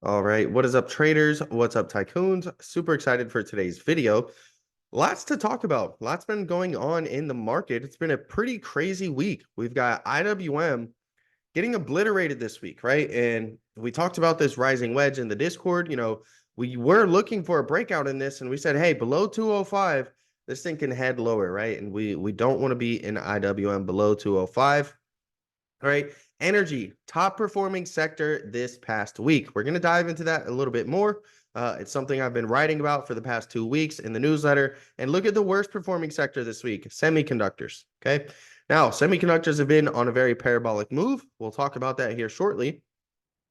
All right, what is up, traders? What's up, tycoons? Super excited for today's video. Lots to talk about. Lots been going on in the market. It's been a pretty crazy week. We've got IWM getting obliterated this week, right? And we talked about this rising wedge in the Discord. We were looking for a breakout in this, and we said, hey, below 205, this thing can head lower, right? And we don't want to be in IWM below 205. All right. Energy, top performing sector this past week. We're going to dive into that a little bit more. It's something I've been writing about for the past 2 weeks in the newsletter. And look at the worst performing sector this week, semiconductors. Okay. Now, semiconductors have been on a very parabolic move. We'll talk about that here shortly.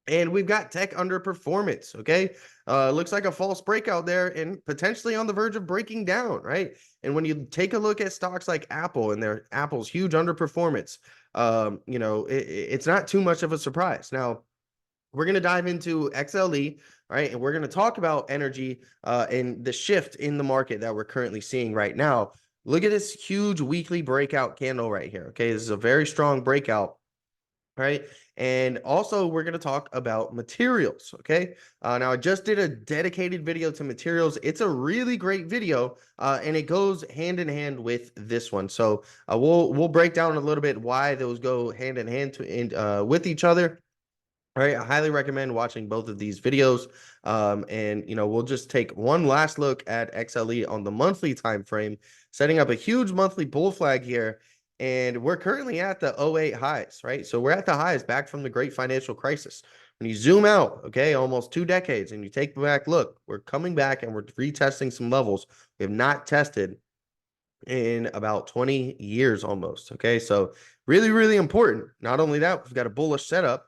And we've got tech underperformance. Okay. Looks like a false breakout there and potentially on the verge of breaking down, right? And when you take a look at stocks like Apple and their Apple's huge underperformance, it's not too much of a surprise. Now, we're going to dive into XLE, right? And we're going to talk about energy and the shift in the market that we're currently seeing right now. Look at this huge weekly breakout candle right here. Okay. This is a very strong breakout. Right. And also, we're going to talk about materials. Okay. Now, I just did a dedicated video to materials. It's a really great video, and it goes hand in hand with this one. So we'll break down a little bit why those go hand in hand with each other. All right, I highly recommend watching both of these videos. And we'll just take one last look at XLE on the monthly time frame, setting up a huge monthly bull flag here. And we're currently at the '08 highs, right? So we're at the highs back from the great financial crisis. When you zoom out, okay, almost 2 decades, and you take a back look, we're coming back and we're retesting some levels we have not tested in about 20 years almost. Okay, so really, really important. Not only that, we've got a bullish setup.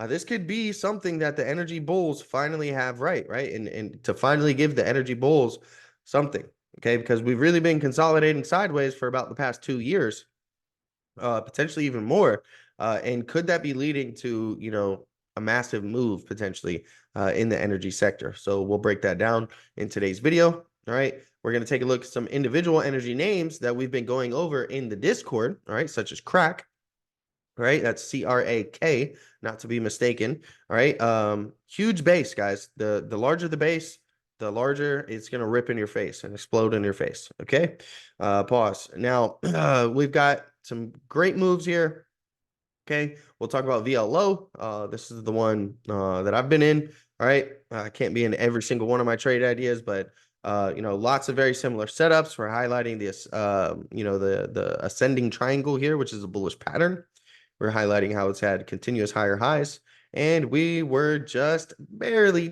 This could be something that the energy bulls finally have right? And to finally give the energy bulls something, okay, because we've really been consolidating sideways for about the past 2 years, potentially even more. And could that be leading to, a massive move potentially in the energy sector? So we'll break that down in today's video. All right. We're going to take a look at some individual energy names that we've been going over in the Discord, all right, such as crack. All right, that's CRAK, not to be mistaken. All right. Huge base, guys. The larger the base, the larger it's going to rip in your face and explode in your face. Okay. Pause. Now, we've got some great moves here. Okay, we'll talk about VLO. This is the one that I've been in. All right, I can't be in every single one of my trade ideas, but lots of very similar setups. We're highlighting this, the ascending triangle here, which is a bullish pattern. We're highlighting how it's had continuous higher highs, and we were just barely,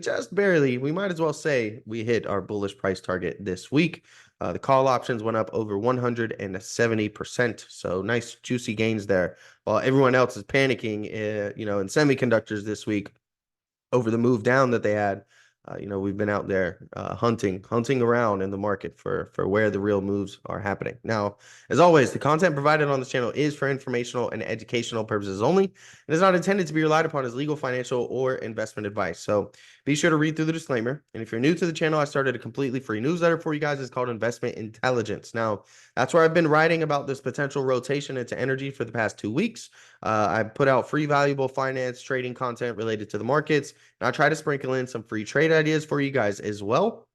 we might as well say we hit our bullish price target this week. The call options went up over 170%. So nice juicy gains there. While everyone else is panicking, in semiconductors this week over the move down that they had. We've been out there hunting around in the market for where the real moves are happening. Now, as always, the content provided on this channel is for informational and educational purposes only and is not intended to be relied upon as legal, financial, or investment advice. So be sure to read through the disclaimer. And if you're new to the channel, I started a completely free newsletter for you guys. It's called Investment Intelligence. Now, that's where I've been writing about this potential rotation into energy for the past 2 weeks. I put out free valuable finance trading content related to the markets. And I try to sprinkle in some free trade ideas for you guys as well.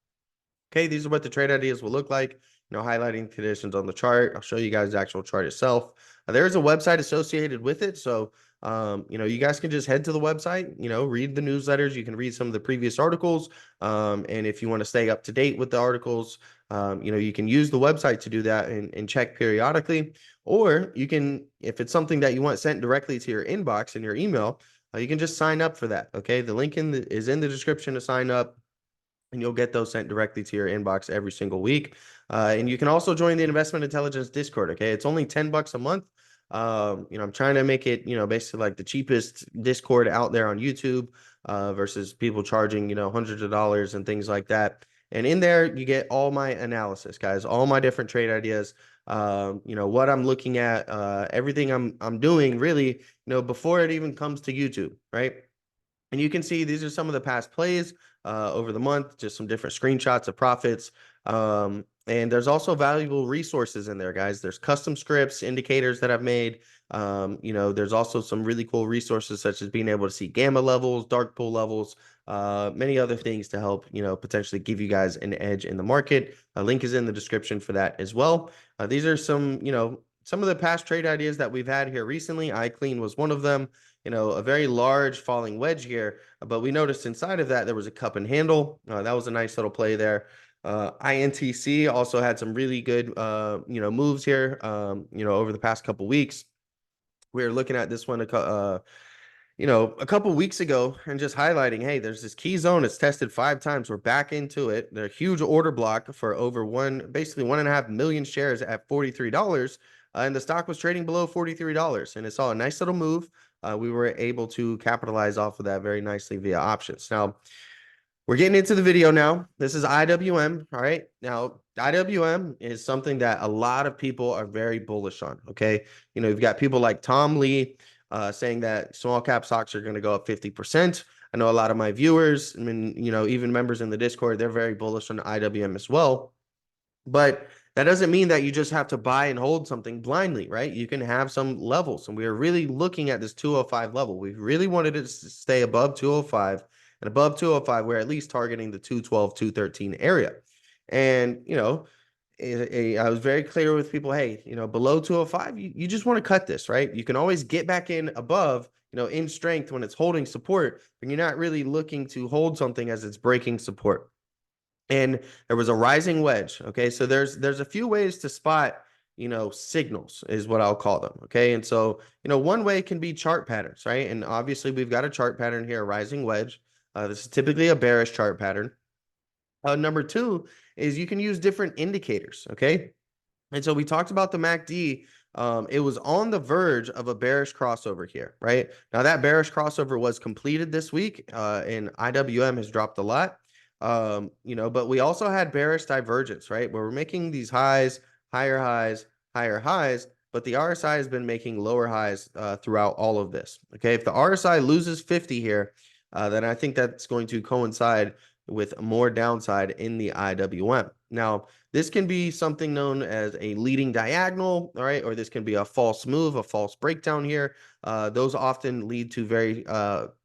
Okay, these are what the trade ideas will look like. Highlighting conditions on the chart. I'll show you guys the actual chart itself. There is a website associated with it. So, you guys can just head to the website, read the newsletters. You can read some of the previous articles. And if you want to stay up to date with the articles, you can use the website to do that and check periodically. Or you can, if it's something that you want sent directly to your inbox in your email, you can just sign up for that. Okay, the link is in the description to sign up, and you'll get those sent directly to your inbox every single week. And you can also join the Investment Intelligence Discord. Okay, it's only $10 a month. I'm trying to make it, basically like the cheapest Discord out there on YouTube, versus people charging, hundreds of dollars and things like that. And in there, you get all my analysis, guys, all my different trade ideas. What I'm looking at, everything I'm doing really, before it even comes to YouTube, right? And you can see these are some of the past plays over the month, just some different screenshots of profits. And there's also valuable resources in there, guys. There's custom scripts, indicators that I've made. There's also some really cool resources such as being able to see gamma levels, dark pool levels, many other things to help, potentially give you guys an edge in the market. A link is in the description for that as well. These are some of the past trade ideas that we've had here recently. iClean was one of them. A very large falling wedge here, but we noticed inside of that there was a cup and handle. That was a nice little play there. INTC also had some really good, moves here, over the past couple weeks. We were looking at this one, a couple weeks ago and just highlighting, hey, there's this key zone. It's tested 5 times. We're back into it. They're a huge order block for over basically 1.5 million shares at $43. And the stock was trading below $43, and it saw a nice little move. We were able to capitalize off of that very nicely via options. Now, we're getting into the video now. This is IWM. All right. Now, IWM is something that a lot of people are very bullish on. Okay. You've got people like Tom Lee saying that small cap stocks are going to go up 50%. I know a lot of my viewers, even members in the Discord, they're very bullish on IWM as well. But that doesn't mean that you just have to buy and hold something blindly, right? You can have some levels. And we are really looking at this 205 level. We really wanted it to stay above 205. And above 205, we're at least targeting the 212, 213 area. And, I was very clear with people, hey, below 205, you just want to cut this, right? You can always get back in above, in strength when it's holding support, but you're not really looking to hold something as it's breaking support. And there was a rising wedge. Okay. So there's a few ways to spot, signals is what I'll call them. Okay. And so, one way can be chart patterns, right? And obviously we've got a chart pattern here, a rising wedge. This is typically a bearish chart pattern. Number 2 is you can use different indicators. Okay. And so we talked about the MACD. It was on the verge of a bearish crossover here, right? Now that bearish crossover was completed this week, and IWM has dropped a lot. But we also had bearish divergence, right? Where we're making these highs, higher highs, but the RSI has been making lower highs throughout all of this. Okay, if the RSI loses 50 here, then I think that's going to coincide with more downside in the IWM. Now, this can be something known as a leading diagonal, all right, or this can be a false move, a false breakdown here. Those often lead to very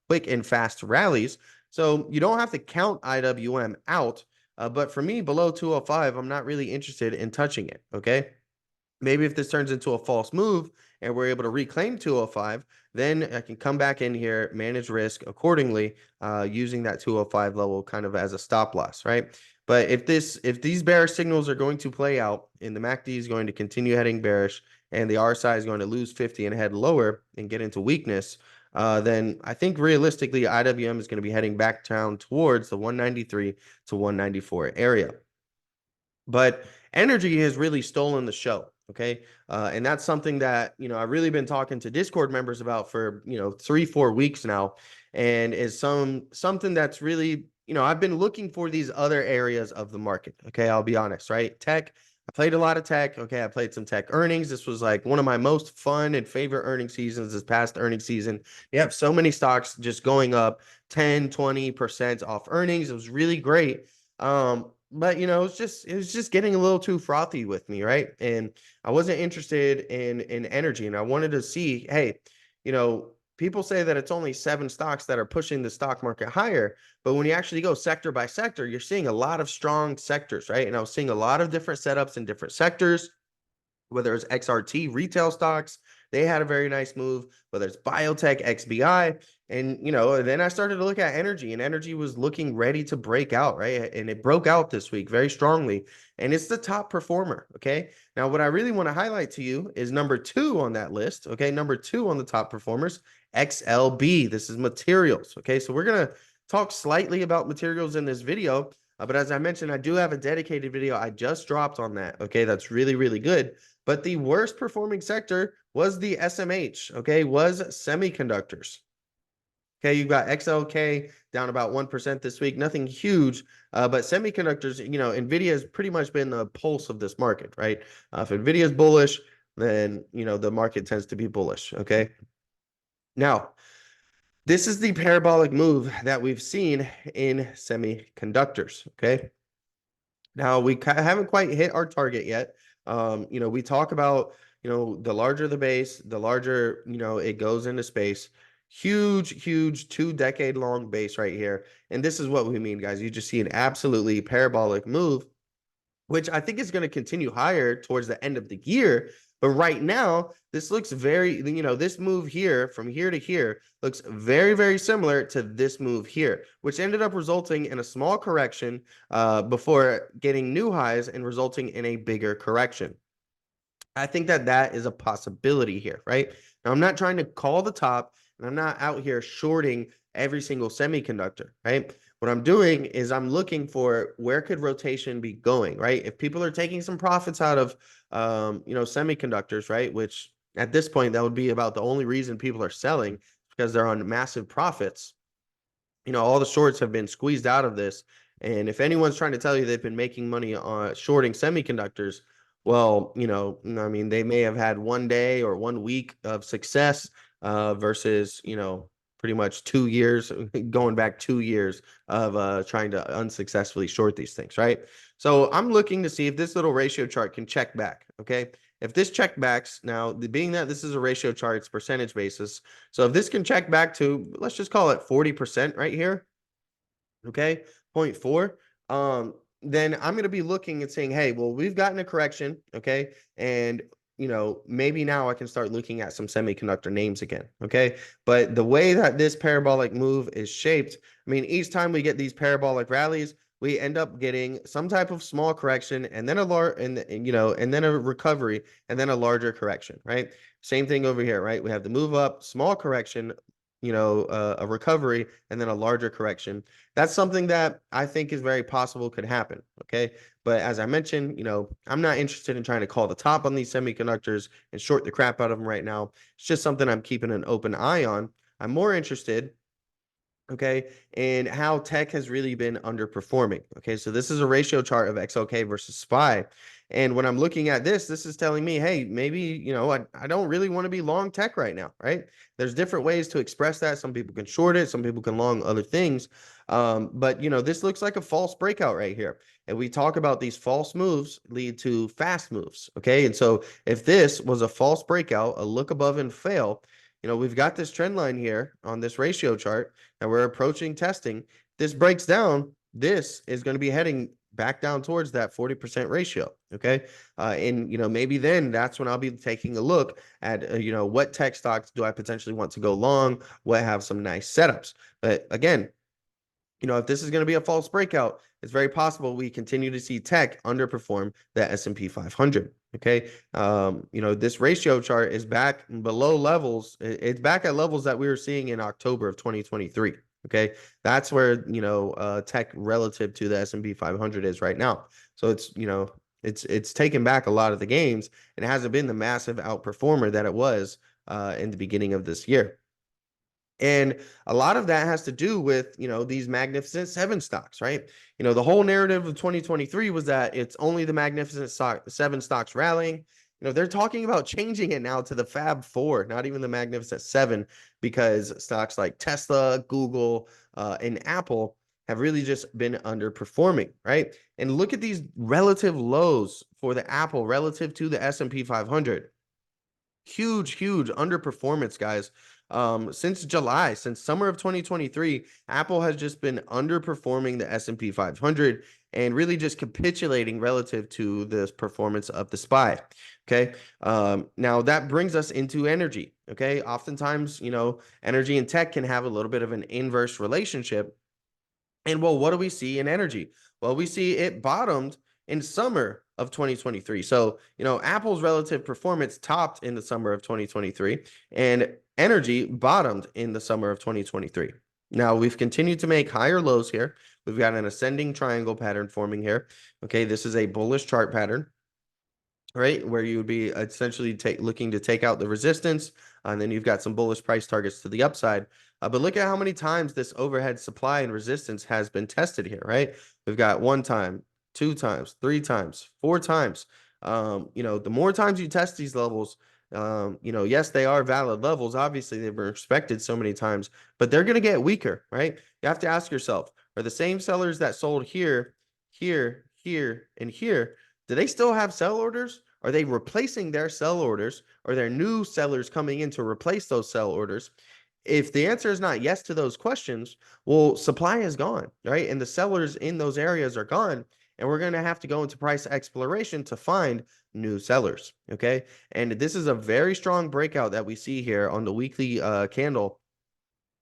quick and fast rallies. So you don't have to count IWM out, but for me, below 205, I'm not really interested in touching it, okay? Maybe if this turns into a false move and we're able to reclaim 205, then I can come back in here, manage risk accordingly, using that 205 level kind of as a stop loss, right? But if these bearish signals are going to play out and the MACD is going to continue heading bearish and the RSI is going to lose 50 and head lower and get into weakness, then I think realistically IWM is going to be heading back down towards the 193 to 194 area. But energy has really stolen the show. Okay. And that's something that, I've really been talking to Discord members about for, 3-4 weeks now. And is something that's really, I've been looking for these other areas of the market. Okay. I'll be honest, right? Tech. I played a lot of tech. Okay. I played some tech earnings. This was like one of my most fun and favorite earning seasons this past earning season. You have so many stocks just going up 10, 20% off earnings. It was really great. But it was just getting a little too frothy with me, right? And I wasn't interested in energy, and I wanted to see, hey, people say that it's only 7 stocks that are pushing the stock market higher, but when you actually go sector by sector, you're seeing a lot of strong sectors, right? And I was seeing a lot of different setups in different sectors, whether it's XRT retail stocks, they had a very nice move, whether it's biotech, XBI. And, then I started to look at energy, and energy was looking ready to break out, right? And it broke out this week very strongly. And it's the top performer. Okay. Now, what I really want to highlight to you is number 2 on that list. Okay. Number 2 on the top performers, XLB. This is materials. Okay. So we're going to talk slightly about materials in this video. But as I mentioned, I do have a dedicated video I just dropped on that. Okay. That's really, really good. But the worst performing sector was the SMH, okay, was semiconductors. Okay, you've got XLK down about 1% this week, nothing huge, but semiconductors, NVIDIA has pretty much been the pulse of this market, right? If NVIDIA is bullish, then, the market tends to be bullish, okay? Now, this is the parabolic move that we've seen in semiconductors, okay? Now we haven't quite hit our target yet. We talk about, the larger the base, the larger, it goes into space. Huge, huge 2-decade long base right here. And this is what we mean, guys. You just see an absolutely parabolic move, which I think is going to continue higher towards the end of the year. But right now, this looks very, this move here from here to here looks very, very similar to this move here, which ended up resulting in a small correction before getting new highs and resulting in a bigger correction. I think that that is a possibility here, right? Now, I'm not trying to call the top, and I'm not out here shorting every single semiconductor, right? What I'm doing is I'm looking for where could rotation be going, right? If people are taking some profits out of, semiconductors, right? Which at this point, that would be about the only reason people are selling because they're on massive profits. All the shorts have been squeezed out of this. And if anyone's trying to tell you they've been making money on shorting semiconductors, well, I mean, they may have had one day or 1 week of success versus, pretty much 2 years, going back 2 years of trying to unsuccessfully short these things, right? So I'm looking to see if this little ratio chart can check back, okay? If this check backs, now being that this is a ratio chart, it's percentage basis. So if this can check back to, let's just call it 40% right here, okay, 0.4, then I'm going to be looking and saying, hey, well, we've gotten a correction, okay, and maybe now I can start looking at some semiconductor names again, okay? But the way that this parabolic move is shaped, I mean, each time we get these parabolic rallies, we end up getting some type of small correction and then a large and then a recovery and then a larger correction, right? Same thing over here, right? We have the move up, small correction, a recovery and then a larger correction. That's something that I think is very possible could happen, okay? But as I mentioned, I'm not interested in trying to call the top on these semiconductors and short the crap out of them right now. It's just something I'm keeping an open eye on. I'm more interested, okay, and how tech has really been underperforming. Okay, so this is a ratio chart of XLK versus SPY. And when I'm looking at this, this is telling me, hey, maybe, I don't really want to be long tech right now, right? There's different ways to express that. Some people can short it, some people can long other things. But, this looks like a false breakout right here. And we talk about these false moves lead to fast moves, okay? And so if this was a false breakout, a look above and fail, we've got this trend line here on this ratio chart and we're approaching testing. This breaks down, this is going to be heading back down towards that 40% ratio. Okay. And, maybe then that's when I'll be taking a look at, what tech stocks do I potentially want to go long, what have some nice setups. But again, if this is going to be a false breakout, it's very possible we continue to see tech underperform the S&P 500. Okay. This ratio chart is back below levels. It's back at levels that we were seeing in October of 2023. Okay. That's where, tech relative to the S&P 500 is right now. So it's taken back a lot of the gains and it hasn't been the massive outperformer that it was in the beginning of this year. And a lot of that has to do with, these Magnificent Seven stocks, right? The whole narrative of 2023 was that it's only the Magnificent Seven stocks rallying. They're talking about changing it now to the Fab Four, not even the Magnificent Seven, because stocks like Tesla, Google, and Apple have really just been underperforming, right? And look at these relative lows for the Apple relative to the S&P 500. Huge underperformance, guys. Since July, since summer of 2023, Apple has just been underperforming the S&P 500 and really just capitulating relative to the performance of the SPY. Okay. Now that brings us into energy. Okay. Oftentimes, energy and tech can have a little bit of an inverse relationship. And well, what do we see in energy? Well, we see it bottomed in summer of 2023. So, Apple's relative performance topped in the summer of 2023 and energy bottomed in the summer of 2023. Now, we've continued to make higher lows here. We've got an ascending triangle pattern forming here. Okay, this is a bullish chart pattern, right? Where you would be essentially looking to take out the resistance, and then you've got some bullish price targets to the upside. But look at how many times this overhead supply and resistance has been tested here, right? We've got 1 time, 2 times, 3 times, 4 times. The more times you test these levels, yes, they are valid levels. Obviously, they've been respected so many times, but they're going to get weaker, right? You have to ask yourself, are the same sellers that sold here, here, and here, do they still have sell orders? Are they replacing their sell orders? Are there new sellers coming in to replace those sell orders? If the answer is not yes to those questions, well, supply is gone, right? And the sellers in those areas are gone. And we're going to have to go into price exploration to find new sellers. Okay. And this is a very strong breakout that we see here on the weekly candle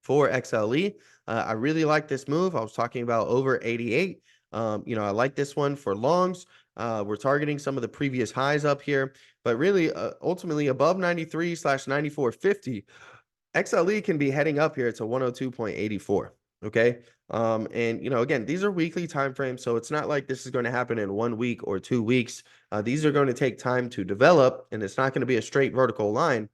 for XLE. I really like this move. I was talking about over 88. I like this one for longs. We're targeting some of the previous highs up here, but really ultimately above 93/94.50. XLE can be heading up here to 102.84. Okay. And again, these are weekly time frames, so it's not like this is going to happen in 1 week or 2 weeks. These are going to take time to develop, and it's not going to be a straight vertical line.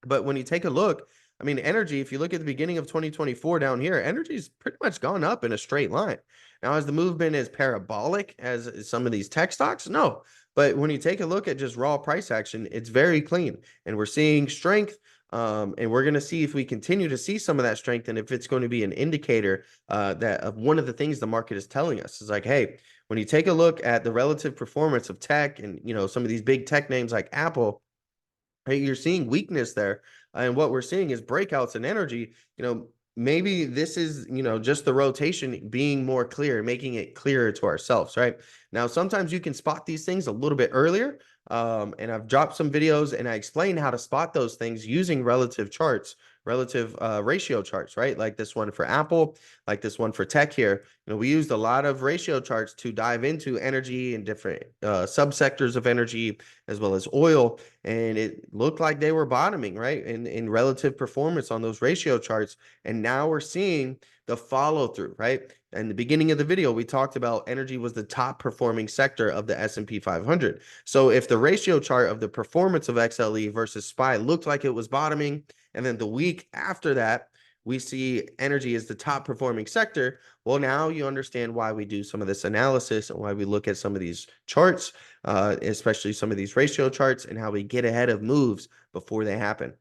But when you take a look, I mean, energy, if you look at the beginning of 2024 down here, energy's pretty much gone up in a straight line. Now, has the movement as parabolic as some of these tech stocks? No. But when you take a look at just raw price action, it's very clean. And we're seeing strength. And we're going to see if we continue to see some of that strength, and if it's going to be an indicator that of one of the things the market is telling us is like, hey, when you take a look at the relative performance of tech and some of these big tech names like Apple, right, you're seeing weakness there. And what we're seeing is breakouts in energy. Maybe this is, just the rotation being more clear, making it clearer to ourselves, right? Now, sometimes you can spot these things a little bit earlier. And I've dropped some videos and I explain how to spot those things using relative charts, relative ratio charts, right? Like this one for Apple, like this one for tech here. We used a lot of ratio charts to dive into energy and different subsectors of energy, as well as oil. And it looked like they were bottoming, right, in relative performance on those ratio charts. And now we're seeing the follow through, right? In the beginning of the video, we talked about energy was the top performing sector of the S&P 500. So if the ratio chart of the performance of XLE versus SPY looked like it was bottoming, and then the week after that, we see energy as the top performing sector, well, now you understand why we do some of this analysis and why we look at some of these charts, especially some of these ratio charts, and how we get ahead of moves before they happen.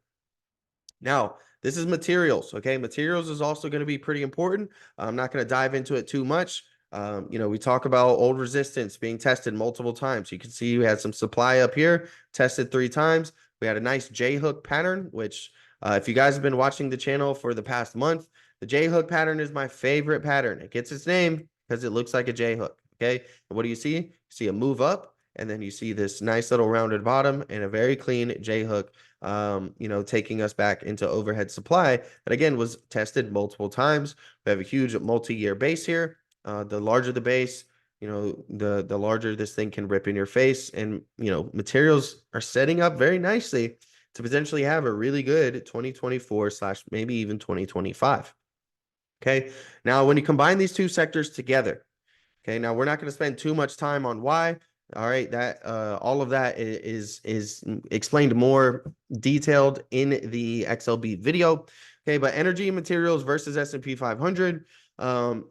Now, this is materials, okay? Materials is also going to be pretty important. I'm not going to dive into it too much. We talk about old resistance being tested multiple times. You can see we had some supply up here, tested 3 times. We had a nice J-hook pattern, which if you guys have been watching the channel for the past month, the J-hook pattern is my favorite pattern. It gets its name because it looks like a J-hook, okay? And what do you see? You see a move up, and then you see this nice little rounded bottom and a very clean J-hook, taking us back into overhead supply that, again, was tested multiple times. We have a huge multi-year base here. The larger the base, the larger this thing can rip in your face. And, materials are setting up very nicely to potentially have a really good 2024 / maybe even 2025. Okay. Now, when you combine these two sectors together, okay, now we're not going to spend too much time on why. All right, that all of that is explained more detailed in the XLB video. Okay, but energy and materials versus S&P 500.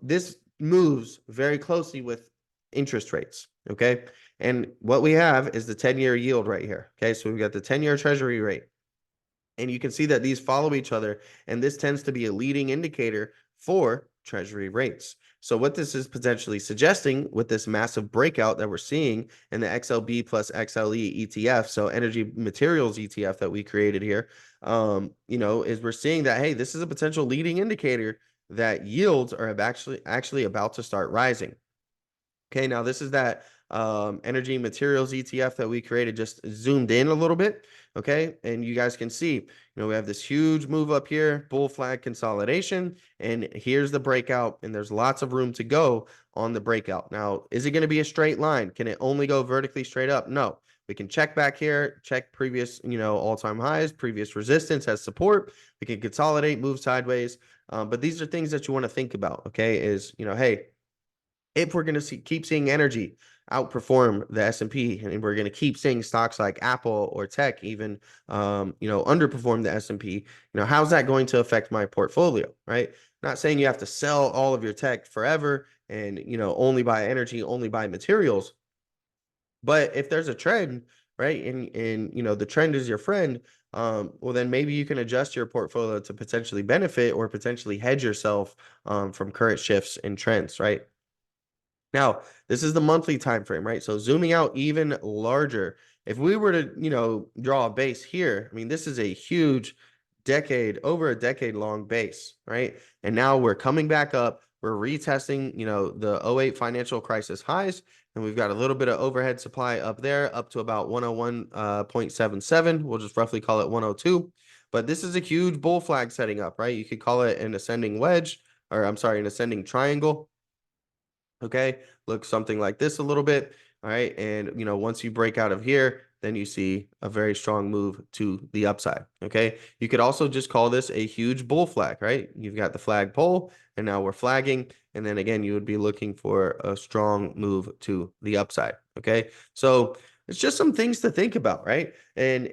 This moves very closely with interest rates. Okay, and what we have is the 10-year yield right here. Okay, so we've got the 10-year treasury rate. And you can see that these follow each other, and this tends to be a leading indicator for treasury rates. So what this is potentially suggesting with this massive breakout that we're seeing in the XLB plus XLE ETF, so energy materials ETF that we created here, is we're seeing that, hey, this is a potential leading indicator that yields are actually about to start rising. Okay, now this is that energy materials ETF that we created, just zoomed in a little bit. Okay, and you guys can see, we have this huge move up here, bull flag consolidation, and here's the breakout, and there's lots of room to go on the breakout. Now, is it going to be a straight line? Can it only go vertically straight up? No. We can check back here, check previous, all-time highs, previous resistance as support. We can consolidate, move sideways. But these are things that you want to think about, okay, is, hey, if we're going to keep seeing energy outperform the S&P, and we're going to keep seeing stocks like Apple or tech even, underperform the S&P, how's that going to affect my portfolio, right? Not saying you have to sell all of your tech forever and, only buy energy, only buy materials. But if there's a trend, right, and the trend is your friend, well, then maybe you can adjust your portfolio to potentially benefit or potentially hedge yourself from current shifts and trends, right? Now, this is the monthly time frame, right? So zooming out even larger, if we were to, draw a base here, I mean, this is a huge over a decade long base, right? And now we're coming back up. We're retesting, the '08 financial crisis highs, and we've got a little bit of overhead supply up there, up to about 101.77. We'll just roughly call it 102. But this is a huge bull flag setting up, right? You could call it an ascending wedge, or I'm sorry, an ascending triangle. Okay, looks something like this a little bit. All right, and once you break out of here, then you see a very strong move to the upside. Okay, you could also just call this a huge bull flag, right? You've got the flag pole, and now we're flagging, and then again, you would be looking for a strong move to the upside. Okay, so it's just some things to think about, right? And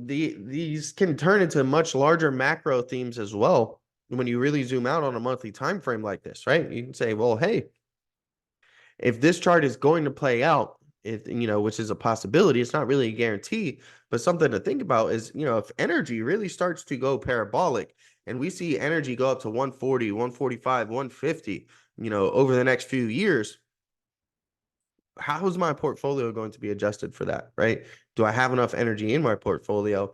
these can turn into much larger macro themes as well when you really zoom out on a monthly time frame like this, right? You can say, well, hey, if this chart is going to play out, which is a possibility, it's not really a guarantee, but something to think about is, if energy really starts to go parabolic and we see energy go up to 140, 145, 150, over the next few years, how is my portfolio going to be adjusted for that, right? Do I have enough energy in my portfolio?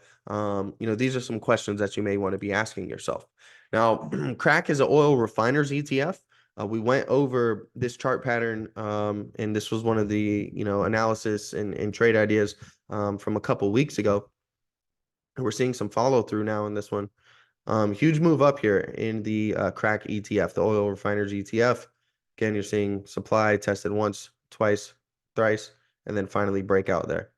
These are some questions that you may want to be asking yourself. Now, crack is an oil refiners ETF. We went over this chart pattern, and this was one of the analysis and trade ideas from a couple weeks ago. And we're seeing some follow through now in this one. Huge move up here in the crack ETF, the oil refiners ETF. Again, you're seeing supply tested once, twice, thrice, and then finally break out there.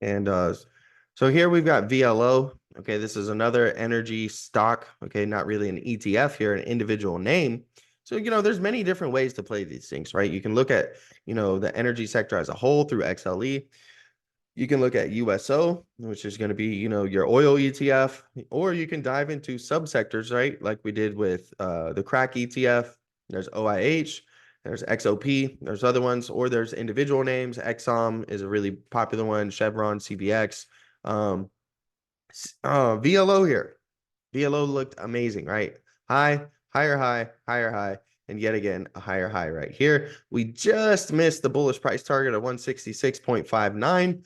And so here we've got VLO. Okay, this is another energy stock. Okay, not really an ETF here, an individual name. So, there's many different ways to play these things, right? You can look at, the energy sector as a whole through XLE. You can look at USO, which is going to be, your oil ETF, or you can dive into subsectors, right? Like we did with the crack ETF. There's OIH, there's XOP, there's other ones, or there's individual names. Exxon is a really popular one, Chevron, CVX. VLO here. VLO looked amazing, right? High, higher high, higher high, and yet again, a higher high right here. We just missed the bullish price target of 166.59.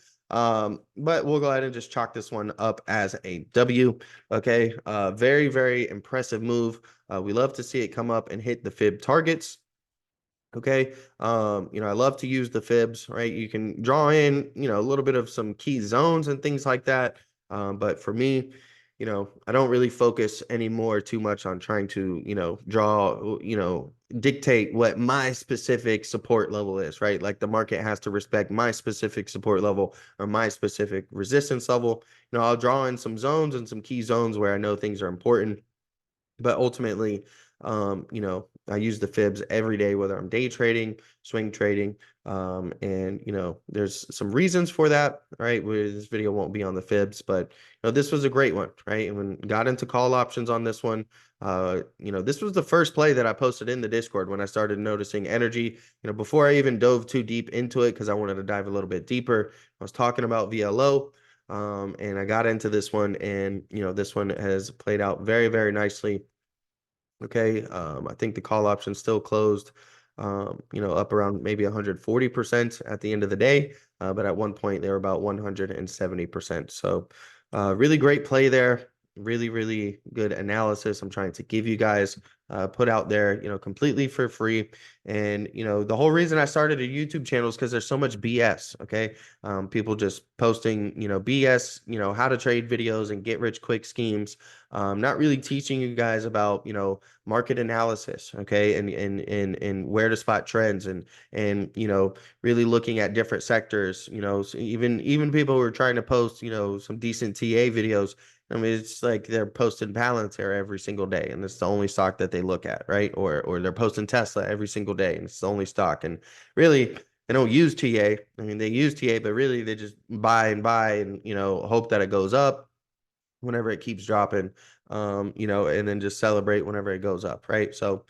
But we'll go ahead and just chalk this one up as a W. Okay. Very, very impressive move. We love to see it come up and hit the fib targets. Okay. I love to use the fibs, right? You can draw in, a little bit of some key zones and things like that. But for me, I don't really focus anymore too much on trying to, draw, dictate what my specific support level is, right? Like the market has to respect my specific support level or my specific resistance level. I'll draw in some zones and some key zones where I know things are important. But ultimately, I use the fibs every day, whether I'm day trading, swing trading, and there's some reasons for that, right? This video won't be on the fibs, but this was a great one, right? And when got into call options on this one, this was the first play that I posted in the Discord when I started noticing energy. Before I even dove too deep into it, because I wanted to dive a little bit deeper, I was talking about VLO. And I got into this one, and this one has played out very, very nicely. Okay, I think the call option still closed, up around maybe 140% at the end of the day, but at one point they were about 170%. So, really great play there. Really, really good analysis. I'm trying to give you guys put out there, completely for free. And the whole reason I started a YouTube channel is because there's so much BS. Okay, people just posting, BS, how to trade videos and get rich quick schemes. Not really teaching you guys about, market analysis, okay, and where to spot trends and really looking at different sectors. So even people who are trying to post, some decent TA videos. I mean, it's like they're posting Palantir every single day, and it's the only stock that they look at, right? Or they're posting Tesla every single day, and it's the only stock. And really, they don't use TA. I mean, they use TA, but really they just buy and hope that it goes up whenever it keeps dropping, and then just celebrate whenever it goes up, right? So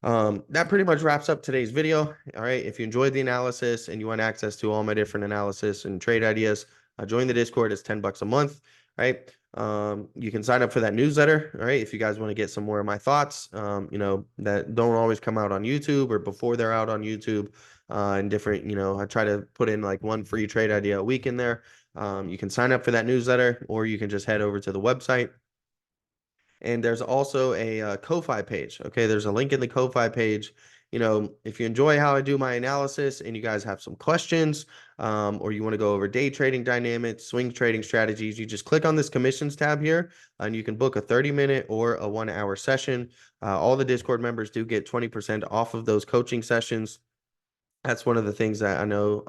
that pretty much wraps up today's video. All right. If you enjoyed the analysis and you want access to all my different analysis and trade ideas, join the Discord. It's $10 a month, right? You can sign up for that newsletter, all right? If you guys want to get some more of my thoughts, that don't always come out on YouTube or before they're out on YouTube, and different, I try to put in like one free trade idea a week in there. You can sign up for that newsletter, or you can just head over to the website. And there's also a Ko-Fi page. Okay, there's a link in the Ko-Fi page. If you enjoy how I do my analysis and you guys have some questions, or you want to go over day trading dynamics, swing trading strategies, you just click on this commissions tab here, and you can book a 30-minute or a 1-hour session. All the Discord members do get 20% off of those coaching sessions. That's one of the things that I know,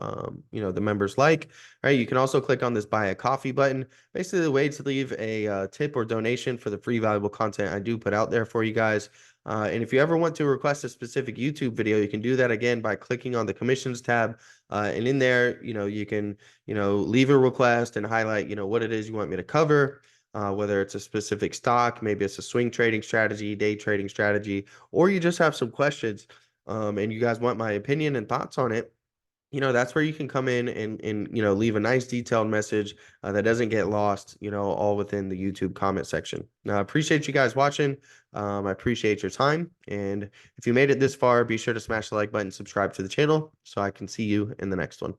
the members like, right? You can also click on this buy a coffee button, basically the way to leave a tip or donation for the free valuable content I do put out there for you guys. And if you ever want to request a specific YouTube video, you can do that again by clicking on the commissions tab. And in there, you can, leave a request and highlight, what it is you want me to cover. Whether it's a specific stock, maybe it's a swing trading strategy, day trading strategy, or you just have some questions, and you guys want my opinion and thoughts on it, that's where you can come in and leave a nice detailed message that doesn't get lost, all within the YouTube comment section. Now, I appreciate you guys watching. I appreciate your time. And if you made it this far, be sure to smash the like button, subscribe to the channel so I can see you in the next one.